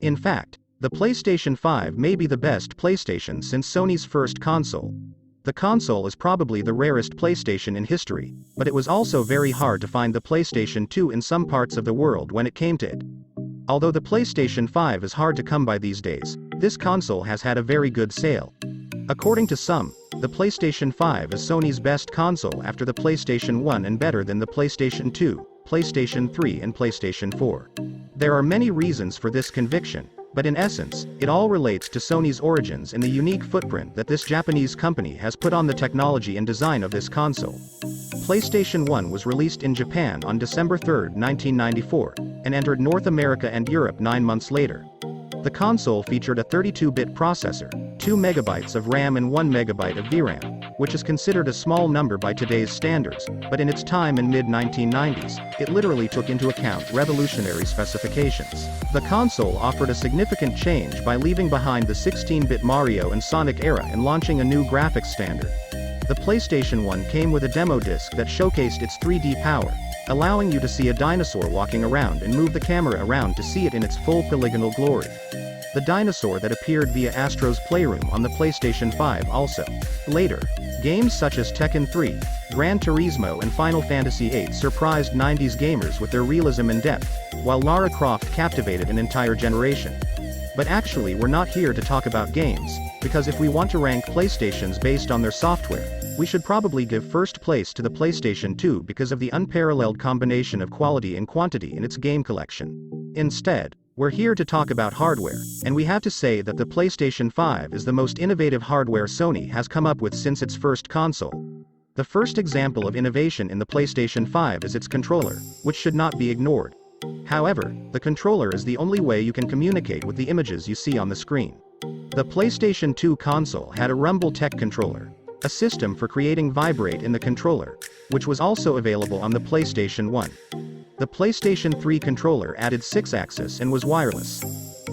In fact, the PlayStation 5 may be the best PlayStation since Sony's first console. The console is probably the rarest PlayStation in history, but it was also very hard to find the PlayStation 2 in some parts of the world when it came to it. Although the PlayStation 5 is hard to come by these days, this console has had a very good sale. According to some, the PlayStation 5 is Sony's best console after the PlayStation 1 and better than the PlayStation 2, PlayStation 3 and PlayStation 4. There are many reasons for this conviction, but in essence, it all relates to Sony's origins and the unique footprint that this Japanese company has put on the technology and design of this console. PlayStation 1 was released in Japan on December 3, 1994, and entered North America and Europe 9 months later. The console featured a 32-bit processor, 2 MB of RAM and 1 MB of VRAM, which is considered a small number by today's standards, but in its time in mid-1990s, it literally took into account revolutionary specifications. The console offered a significant change by leaving behind the 16-bit Mario and Sonic era and launching a new graphics standard. The PlayStation 1 came with a demo disc that showcased its 3D power, allowing you to see a dinosaur walking around and move the camera around to see it in its full polygonal glory. The dinosaur that appeared via Astro's Playroom on the PlayStation 5 also. Later, games such as Tekken 3, Gran Turismo and Final Fantasy VIII surprised 90s gamers with their realism and depth, while Lara Croft captivated an entire generation. But actually we're not here to talk about games, because if we want to rank PlayStations based on their software, we should probably give first place to the PlayStation 2 because of the unparalleled combination of quality and quantity in its game collection. Instead, we're here to talk about hardware, and we have to say that the PlayStation 5 is the most innovative hardware Sony has come up with since its first console. The first example of innovation in the PlayStation 5 is its controller, which should not be ignored. However, the controller is the only way you can communicate with the images you see on the screen. The PlayStation 2 console had a Rumble Tech controller, a system for creating vibrate in the controller, which was also available on the PlayStation 1. The PlayStation 3 controller added 6-axis and was wireless.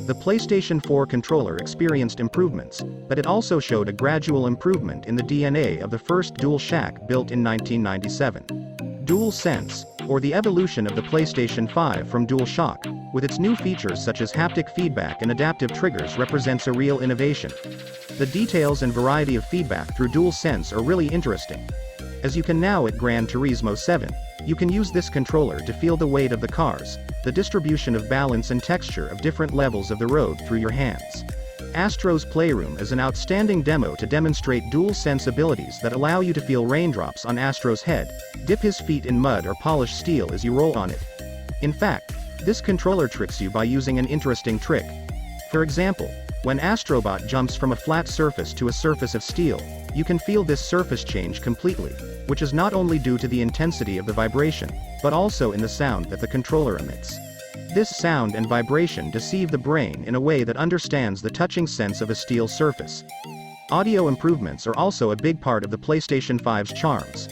The PlayStation 4 controller experienced improvements, but it also showed a gradual improvement in the DNA of the first DualShock built in 1997. DualSense, or the evolution of the PlayStation 5 from DualShock, with its new features such as haptic feedback and adaptive triggers, represents a real innovation. The details and variety of feedback through DualSense are really interesting. As you can now at Gran Turismo 7, you can use this controller to feel the weight of the cars, the distribution of balance and texture of different levels of the road through your hands. Astro's Playroom is an outstanding demo to demonstrate DualSense abilities that allow you to feel raindrops on Astro's head, dip his feet in mud or polish steel as you roll on it. In fact, this controller tricks you by using an interesting trick. For example, when Astrobot jumps from a flat surface to a surface of steel, you can feel this surface change completely, which is not only due to the intensity of the vibration, but also in the sound that the controller emits. This sound and vibration deceive the brain in a way that understands the touching sense of a steel surface. Audio improvements are also a big part of the PlayStation 5's charms.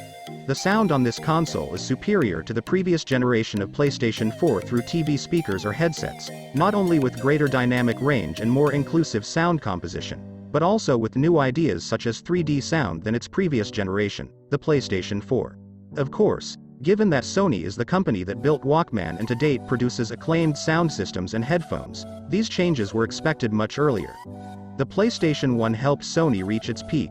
The sound on this console is superior to the previous generation of PlayStation 4 through TV speakers or headsets, not only with greater dynamic range and more inclusive sound composition, but also with new ideas such as 3D sound than its previous generation, the PlayStation 4. Of course, given that Sony is the company that built Walkman and to date produces acclaimed sound systems and headphones, these changes were expected much earlier. The PlayStation 1 helped Sony reach its peak.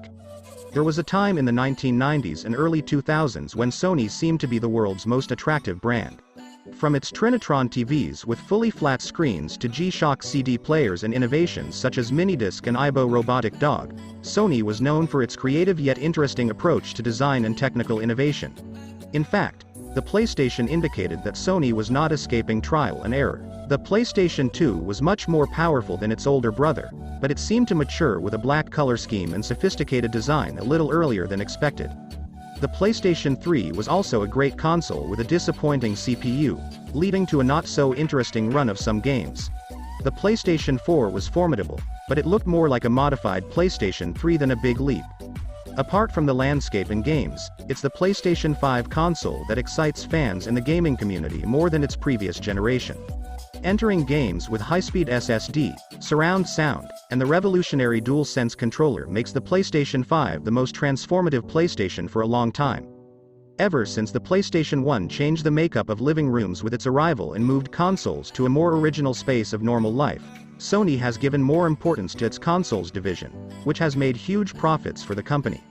There was a time in the 1990s and early 2000s when Sony seemed to be the world's most attractive brand. From its Trinitron TVs with fully flat screens to G-Shock CD players and innovations such as Minidisc and Aibo Robotic Dog, Sony was known for its creative yet interesting approach to design and technical innovation. In fact, the PlayStation indicated that Sony was not escaping trial and error. The PlayStation 2 was much more powerful than its older brother, but it seemed to mature with a black color scheme and sophisticated design a little earlier than expected. The PlayStation 3 was also a great console with a disappointing CPU, leading to a not-so-interesting run of some games. The PlayStation 4 was formidable, but it looked more like a modified PlayStation 3 than a big leap. Apart from the landscape and games, it's the PlayStation 5 console that excites fans in the gaming community more than its previous generation. Entering games with high-speed SSD, surround sound, and the revolutionary DualSense controller makes the PlayStation 5 the most transformative PlayStation for a long time. Ever since the PlayStation 1 changed the makeup of living rooms with its arrival and moved consoles to a more original space of normal life, Sony has given more importance to its consoles division, which has made huge profits for the company.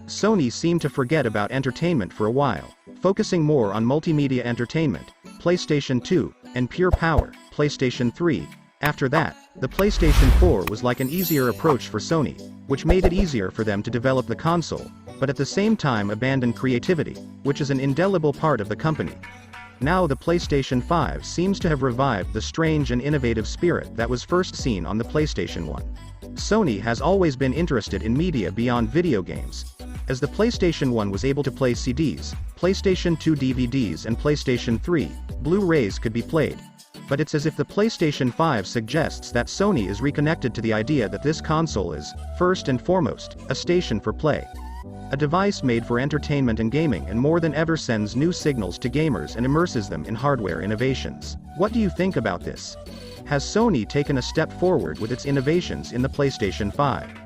Sony seemed to forget about entertainment for a while, focusing more on multimedia entertainment, PlayStation 2, and pure power, PlayStation 3. After that, the PlayStation 4 was like an easier approach for Sony, which made it easier for them to develop the console, but at the same time abandon creativity, which is an indelible part of the company. Now the PlayStation 5 seems to have revived the strange and innovative spirit that was first seen on the PlayStation 1. Sony has always been interested in media beyond video games. As the PlayStation 1 was able to play CDs, PlayStation 2 DVDs and PlayStation 3 Blu-rays could be played. But it's as if the PlayStation 5 suggests that Sony is reconnected to the idea that this console is, first and foremost, a station for play. A device made for entertainment and gaming, and more than ever sends new signals to gamers and immerses them in hardware innovations. What do you think about this? Has Sony taken a step forward with its innovations in the PlayStation 5?